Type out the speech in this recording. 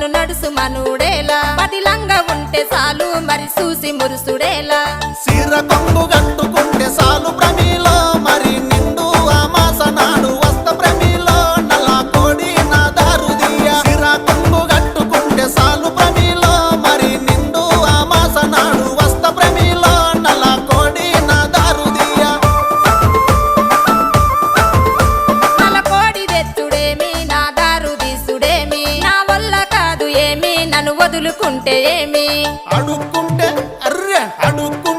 నన్ను నడుసు మనుడేలా పదిలంగా ఉంటే చాలు మరి చూసి మురుసుడేలా సిర కొంగు కట్టుకుంటే సాలు ప్రమిలో మరి నిండు అమాస నాడు వస్త ప్రమిలో నల్ల కోడి నా దారుదియ సిర కొంగు కట్టుకుంటే సాలు ప్రమిలో మరి నిండు అమాస నాడు వస్త ప్రమిలో నల్ల కోడి నా దారుదియ నల్ల కోడి తెచ్చుడేమి నా దారు తీసుడేమి నా వల్ల కాదు ఏమి నన్ను వదులుకుంటే ఏమి అడుక్కుంటే అర్రె అడుక్కుంటే